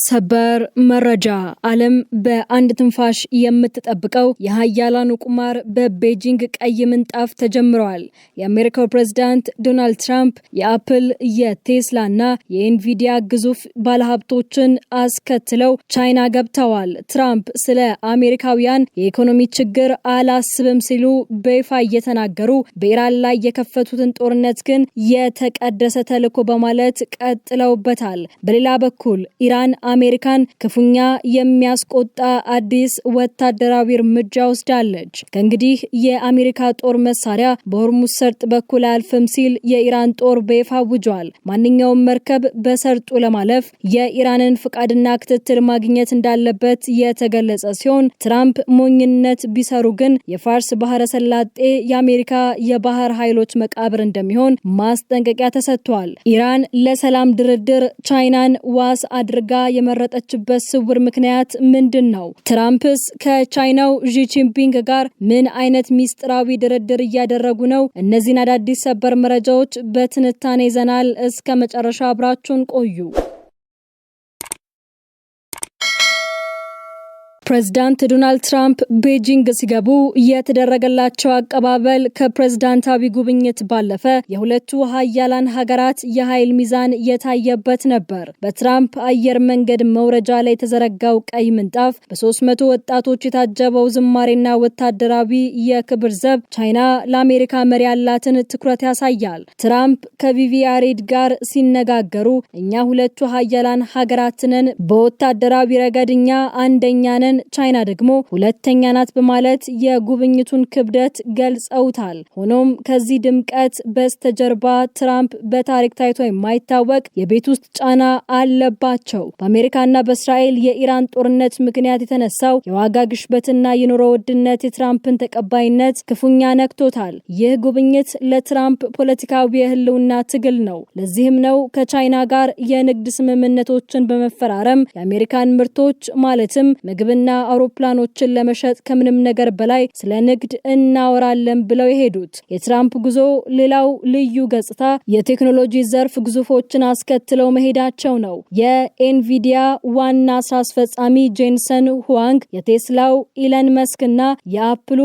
ሰበር መረጃ ዓለም በአንድ ትንፋሽ የምትጠብቀው የሃያላኑ ቁማር በቤጂንግ ቀይ ምንጣፍ ተጀምሯል። የአሜሪካው ፕሬዝዳንት ዶናልድ ትራምፕ የአፕል፣ የቴስላና የኢንቪዲያ ግዙፍ ባለሀብቶችን አስከትለው ቻይና ገብተዋል። ትራምፕ ስለ አሜሪካውያን የኢኮኖሚ ችግር አላስብም ሲሉ በይፋ እየተናገሩ በኢራን ላይ የከፈቱትን ጦርነት ግን የተቀደሰ ተልዕኮ በማለት ቀጥለውበታል። በሌላ በኩል ኢራን አሜሪካን ክፉኛ የሚያስቆጣ አዲስ ወታደራዊ እርምጃ ወስዳለች። ከእንግዲህ የአሜሪካ ጦር መሳሪያ በሆርሙዝ ሰርጥ በኩል አያልፍም ሲል የኢራን ጦር በይፋ አውጇል። ማንኛውም መርከብ በሰርጡ ለማለፍ የኢራንን ፍቃድና ክትትል ማግኘት እንዳለበት የተገለጸ ሲሆን ትራምፕ ሞኝነት ቢሰሩ ግን የፋርስ ባህረ ሰላጤ የአሜሪካ የባህር ኃይሎች መቃብር እንደሚሆን ማስጠንቀቂያ ተሰጥቷል። ኢራን ለሰላም ድርድር ቻይናን ዋስ አድርጋ የመረጠችበት ስውር ምክንያት ምንድን ነው? ትራምፕስ ከቻይናው ዢ ጂንፒንግ ጋር ምን አይነት ሚስጥራዊ ድርድር እያደረጉ ነው? እነዚህን አዳዲስ ሰበር መረጃዎች በትንታኔ ይዘናል። እስከ መጨረሻ አብራችሁን ቆዩ። ፕሬዝዳንት ዶናልድ ትራምፕ ቤጂንግ ሲገቡ የተደረገላቸው አቀባበል ከፕሬዝዳንታዊ ጉብኝት ባለፈ የሁለቱ ሀያላን ሀገራት የኃይል ሚዛን የታየበት ነበር። በትራምፕ አየር መንገድ መውረጃ ላይ የተዘረጋው ቀይ ምንጣፍ በ300 ወጣቶች የታጀበው ዝማሬና ወታደራዊ የክብር ዘብ ቻይና ለአሜሪካ መሪ ያላትን ትኩረት ያሳያል። ትራምፕ ከቪቪያሬድ ጋር ሲነጋገሩ እኛ ሁለቱ ሀያላን ሀገራትንን በወታደራዊ ረገድኛ አንደኛ ነን፣ ቻይና ደግሞ ሁለተኛ ናት በማለት የጉብኝቱን ክብደት ገልጸውታል። ሆኖም ከዚህ ድምቀት በስተጀርባ ትራምፕ በታሪክ ታይቶ የማይታወቅ የቤት ውስጥ ጫና አለባቸው። በአሜሪካና በእስራኤል የኢራን ጦርነት ምክንያት የተነሳው የዋጋ ግሽበትና የኑሮ ውድነት የትራምፕን ተቀባይነት ክፉኛ ነክቶታል። ይህ ጉብኝት ለትራምፕ ፖለቲካዊ የህልውና ትግል ነው። ለዚህም ነው ከቻይና ጋር የንግድ ስምምነቶችን በመፈራረም የአሜሪካን ምርቶች ማለትም ምግብና አውሮፕላኖችን ለመሸጥ ከምንም ነገር በላይ ስለ ንግድ እናወራለን ብለው የሄዱት። የትራምፕ ጉዞ ሌላው ልዩ ገጽታ የቴክኖሎጂ ዘርፍ ግዙፎችን አስከትለው መሄዳቸው ነው። የኤንቪዲያ ዋና ስራ አስፈጻሚ ጄንሰን ሁዋንግ፣ የቴስላው ኢለን መስክ እና የአፕሉ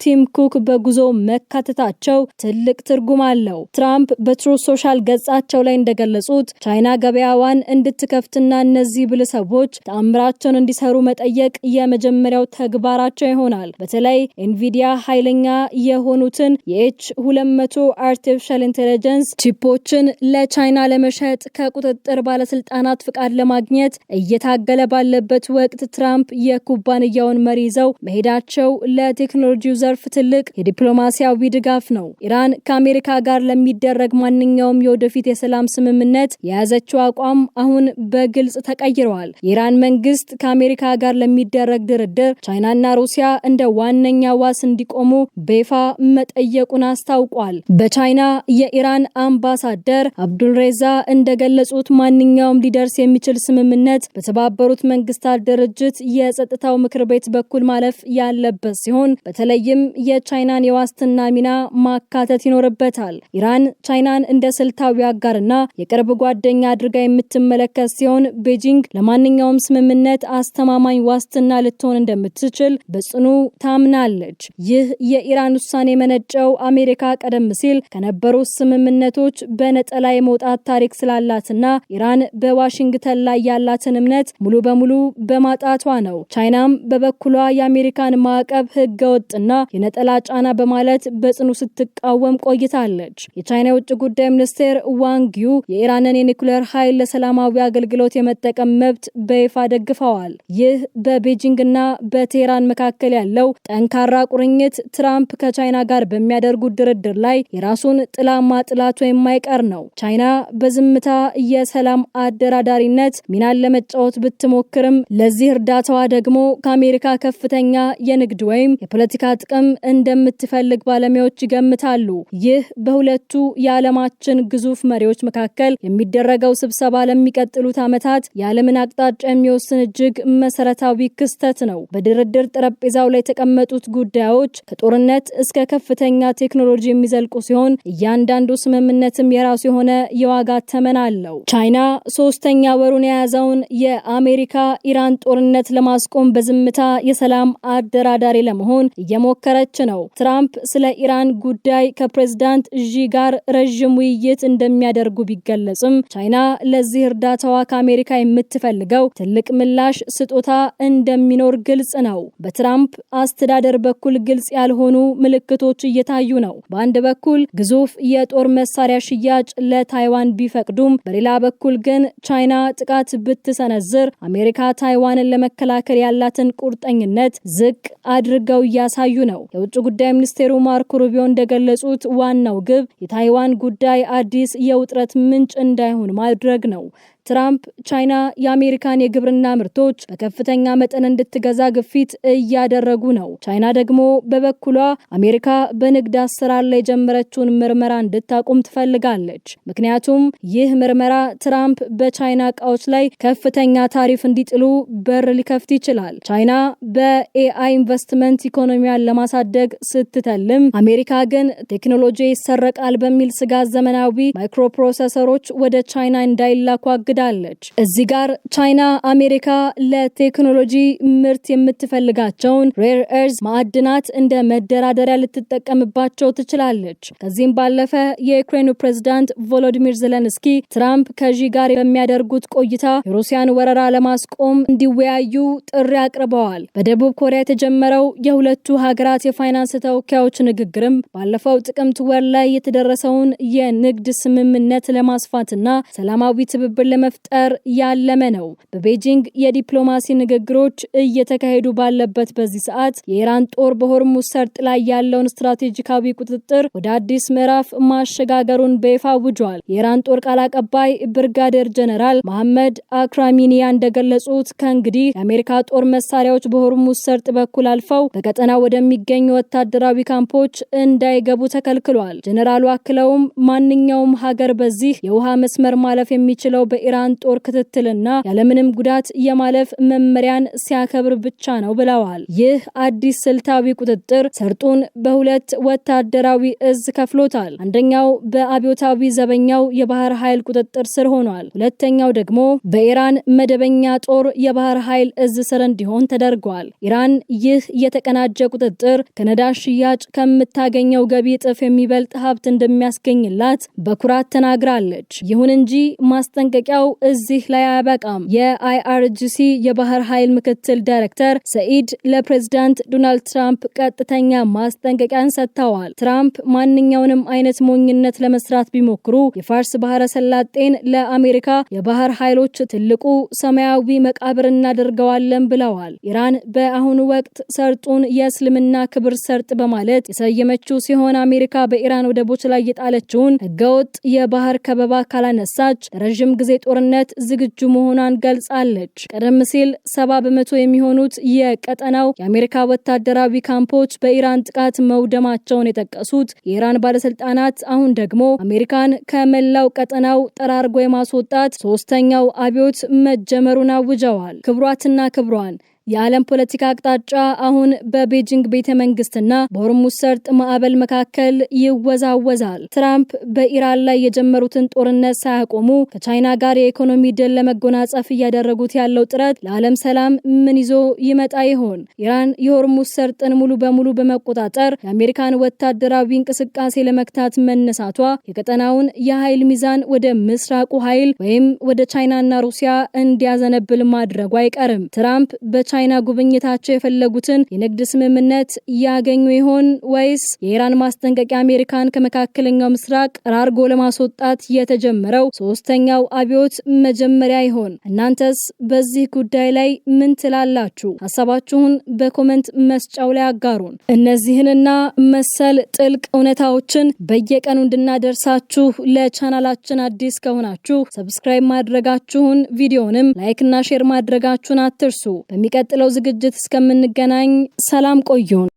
ቲም ኩክ በጉዞ መካተታቸው ትልቅ ትርጉም አለው። ትራምፕ በትሩዝ ሶሻል ገጻቸው ላይ እንደገለጹት ቻይና ገበያዋን እንድትከፍትና እነዚህ ብልህ ሰዎች ተአምራቸውን እንዲሰሩ መጠየቅ የመጀመሪያው ተግባራቸው ይሆናል። በተለይ ኤንቪዲያ ኃይለኛ የሆኑትን የኤች200 አርቲፊሻል ኢንተለጀንስ ቺፖችን ለቻይና ለመሸጥ ከቁጥጥር ባለስልጣናት ፍቃድ ለማግኘት እየታገለ ባለበት ወቅት ትራምፕ የኩባንያውን መሪ ይዘው መሄዳቸው ለቴክኖሎጂው ዘርፍ ትልቅ የዲፕሎማሲያዊ ድጋፍ ነው። ኢራን ከአሜሪካ ጋር ለሚደረግ ማንኛውም የወደፊት የሰላም ስምምነት የያዘችው አቋም አሁን በግልጽ ተቀይረዋል። የኢራን መንግስት ከአሜሪካ ጋር ለሚደረግ ድርድር ቻይናና ሩሲያ እንደ ዋነኛ ዋስ እንዲቆሙ በይፋ መጠየቁን አስታውቋል። በቻይና የኢራን አምባሳደር አብዱልሬዛ እንደገለጹት ማንኛውም ሊደርስ የሚችል ስምምነት በተባበሩት መንግስታት ድርጅት የጸጥታው ምክር ቤት በኩል ማለፍ ያለበት ሲሆን በተለይም የቻይናን የዋስትና ሚና ማካተት ይኖርበታል። ኢራን ቻይናን እንደ ስልታዊ አጋርና የቅርብ ጓደኛ አድርጋ የምትመለከት ሲሆን ቤጂንግ ለማንኛውም ስምምነት አስተማማኝ ዋስትና ልትሆን እንደምትችል በጽኑ ታምናለች። ይህ የኢራን ውሳኔ መነጨው አሜሪካ ቀደም ሲል ከነበሩ ስምምነቶች በነጠላ የመውጣት ታሪክ ስላላትና ኢራን በዋሽንግተን ላይ ያላትን እምነት ሙሉ በሙሉ በማጣቷ ነው። ቻይናም በበኩሏ የአሜሪካን ማዕቀብ ህገወጥና የነጠላ ጫና በማለት በጽኑ ስትቃወም ቆይታለች። የቻይና የውጭ ጉዳይ ሚኒስቴር ዋንግ ዩ የኢራንን የኒኩሌር ኃይል ለሰላማዊ አገልግሎት የመጠቀም መብት በይፋ ደግፈዋል። ይህ በቤጂንግና በቴህራን መካከል ያለው ጠንካራ ቁርኝት ትራምፕ ከቻይና ጋር በሚያደርጉት ድርድር ላይ የራሱን ጥላ ማጥላቱ የማይቀር ነው። ቻይና በዝምታ የሰላም አደራዳሪነት ሚናን ለመጫወት ብትሞክርም ለዚህ እርዳታዋ ደግሞ ከአሜሪካ ከፍተኛ የንግድ ወይም የፖለቲካ ጥቅም እንደምትፈልግ ባለሙያዎች ይገምታሉ። ይህ በሁለቱ የዓለማችን ግዙፍ መሪዎች መካከል የሚደረገው ስብሰባ ለሚቀጥሉት ዓመታት የዓለምን አቅጣጫ የሚወስን እጅግ መሰረታዊ ክስተት ነው። በድርድር ጠረጴዛው ላይ የተቀመጡት ጉዳዮች ከጦርነት እስከ ከፍተኛ ቴክኖሎጂ የሚዘልቁ ሲሆን እያንዳንዱ ስምምነትም የራሱ የሆነ የዋጋ ተመን አለው። ቻይና ሶስተኛ ወሩን የያዘውን የአሜሪካ ኢራን ጦርነት ለማስቆም በዝምታ የሰላም አደራዳሪ ለመሆን እየሞከረች ነው። ትራምፕ ስለ ኢራን ጉዳይ ከፕሬዝዳንት ዢ ጋር ረዥም ውይይት እንደሚያደርጉ ቢገለጽም ቻይና ለዚህ እርዳታዋ ከአሜሪካ የምትፈልገው ትልቅ ምላሽ ስጦታ እንደሚኖር ግልጽ ነው። በትራምፕ አስተዳደር በኩል ግልጽ ያልሆኑ ምልክቶች እየታዩ ነው። በአንድ በኩል ግዙፍ የጦር መሳሪያ ሽያጭ ለታይዋን ቢፈቅዱም በሌላ በኩል ግን ቻይና ጥቃት ብትሰነዝር አሜሪካ ታይዋንን ለመከላከል ያላትን ቁርጠኝነት ዝቅ አድርገው እያሳዩ ነው። የውጭ ጉዳይ ሚኒስቴሩ ማርኮ ሩቢዮ እንደገለጹት ዋናው ግብ የታይዋን ጉዳይ አዲስ የውጥረት ምንጭ እንዳይሆን ማድረግ ነው። ትራምፕ ቻይና የአሜሪካን የግብርና ምርቶች በከፍተኛ መጠን እንድትገዛ ግፊት እያደረጉ ነው። ቻይና ደግሞ በበኩሏ አሜሪካ በንግድ አሰራር ላይ የጀመረችውን ምርመራ እንድታቆም ትፈልጋለች። ምክንያቱም ይህ ምርመራ ትራምፕ በቻይና እቃዎች ላይ ከፍተኛ ታሪፍ እንዲጥሉ በር ሊከፍት ይችላል። ቻይና በኤአይ ኢንቨስትመንት ኢኮኖሚያን ለማሳደግ ስትተልም፣ አሜሪካ ግን ቴክኖሎጂ ይሰረቃል በሚል ስጋት ዘመናዊ ማይክሮፕሮሰሰሮች ወደ ቻይና እንዳይላኩ ዳለች። እዚህ ጋር ቻይና አሜሪካ ለቴክኖሎጂ ምርት የምትፈልጋቸውን ሬር ኤርዝ ማዕድናት እንደ መደራደሪያ ልትጠቀምባቸው ትችላለች። ከዚህም ባለፈ የዩክሬኑ ፕሬዝዳንት ቮሎዲሚር ዜሌንስኪ ትራምፕ ከዢ ጋር በሚያደርጉት ቆይታ የሩሲያን ወረራ ለማስቆም እንዲወያዩ ጥሪ አቅርበዋል። በደቡብ ኮሪያ የተጀመረው የሁለቱ ሀገራት የፋይናንስ ተወካዮች ንግግርም ባለፈው ጥቅምት ወር ላይ የተደረሰውን የንግድ ስምምነት ለማስፋትና ሰላማዊ ትብብር መፍጠር ያለመ ነው። በቤጂንግ የዲፕሎማሲ ንግግሮች እየተካሄዱ ባለበት በዚህ ሰዓት የኢራን ጦር በሆርሙዝ ሰርጥ ላይ ያለውን ስትራቴጂካዊ ቁጥጥር ወደ አዲስ ምዕራፍ ማሸጋገሩን በይፋ አውጇል። የኢራን ጦር ቃል አቀባይ ብርጋዴር ጀነራል መሐመድ አክራሚኒያ እንደገለጹት ከእንግዲህ የአሜሪካ ጦር መሳሪያዎች በሆርሙዝ ሰርጥ በኩል አልፈው በቀጠናው ወደሚገኙ ወታደራዊ ካምፖች እንዳይገቡ ተከልክሏል። ጀነራሉ አክለውም ማንኛውም ሀገር በዚህ የውሃ መስመር ማለፍ የሚችለው በኢራን ጦር ክትትልና ያለምንም ጉዳት የማለፍ መመሪያን ሲያከብር ብቻ ነው ብለዋል። ይህ አዲስ ስልታዊ ቁጥጥር ሰርጡን በሁለት ወታደራዊ እዝ ከፍሎታል። አንደኛው በአብዮታዊ ዘበኛው የባህር ኃይል ቁጥጥር ስር ሆኗል። ሁለተኛው ደግሞ በኢራን መደበኛ ጦር የባህር ኃይል እዝ ስር እንዲሆን ተደርጓል። ኢራን ይህ የተቀናጀ ቁጥጥር ከነዳጅ ሽያጭ ከምታገኘው ገቢ እጥፍ የሚበልጥ ሀብት እንደሚያስገኝላት በኩራት ተናግራለች። ይሁን እንጂ ማስጠንቀቂያው እዚህ ላይ አያበቃም። የአይአርጂሲ የባህር ኃይል ምክትል ዳይሬክተር ሰኢድ ለፕሬዝዳንት ዶናልድ ትራምፕ ቀጥተኛ ማስጠንቀቂያን ሰጥተዋል። ትራምፕ ማንኛውንም አይነት ሞኝነት ለመስራት ቢሞክሩ የፋርስ ባህረ ሰላጤን ለአሜሪካ የባህር ኃይሎች ትልቁ ሰማያዊ መቃብር እናደርገዋለን ብለዋል። ኢራን በአሁኑ ወቅት ሰርጡን የእስልምና ክብር ሰርጥ በማለት የሰየመችው ሲሆን አሜሪካ በኢራን ወደቦች ላይ የጣለችውን ህገወጥ የባህር ከበባ ካላነሳች ለረዥም ጊዜ ጦርነት ዝግጁ መሆኗን ገልጻለች። ቀደም ሲል 70% የሚሆኑት የቀጠናው የአሜሪካ ወታደራዊ ካምፖች በኢራን ጥቃት መውደማቸውን የጠቀሱት የኢራን ባለስልጣናት አሁን ደግሞ አሜሪካን ከመላው ቀጠናው ጠራርጎ የማስወጣት ሶስተኛው አብዮት መጀመሩን አውጀዋል። ክብሯትና ክብሯን የዓለም ፖለቲካ አቅጣጫ አሁን በቤጂንግ ቤተመንግስትና በሆርሙዝ ሰርጥ ማዕበል መካከል ይወዛወዛል። ትራምፕ በኢራን ላይ የጀመሩትን ጦርነት ሳያቆሙ ከቻይና ጋር የኢኮኖሚ ድል ለመጎናጸፍ እያደረጉት ያለው ጥረት ለዓለም ሰላም ምን ይዞ ይመጣ ይሆን? ኢራን የሆርሙዝ ሰርጥን ሙሉ በሙሉ በመቆጣጠር የአሜሪካን ወታደራዊ እንቅስቃሴ ለመክታት መነሳቷ የቀጠናውን የኃይል ሚዛን ወደ ምስራቁ ኃይል ወይም ወደ ቻይናና ሩሲያ እንዲያዘነብል ማድረጉ አይቀርም። ትራምፕ ቻይና ጉብኝታቸው የፈለጉትን የንግድ ስምምነት ያገኙ ይሆን ወይስ የኢራን ማስጠንቀቂያ አሜሪካን ከመካከለኛው ምስራቅ ጠራርጎ ለማስወጣት የተጀመረው ሶስተኛው አብዮት መጀመሪያ ይሆን? እናንተስ በዚህ ጉዳይ ላይ ምን ትላላችሁ? ሐሳባችሁን በኮሜንት መስጫው ላይ አጋሩን። እነዚህንና መሰል ጥልቅ እውነታዎችን በየቀኑ እንድናደርሳችሁ ለቻናላችን አዲስ ከሆናችሁ ሰብስክራይብ ማድረጋችሁን፣ ቪዲዮንም ላይክና ሼር ማድረጋችሁን አትርሱ። በሚቀጥለው ዝግጅት እስከምንገናኝ ሰላም ቆዩን።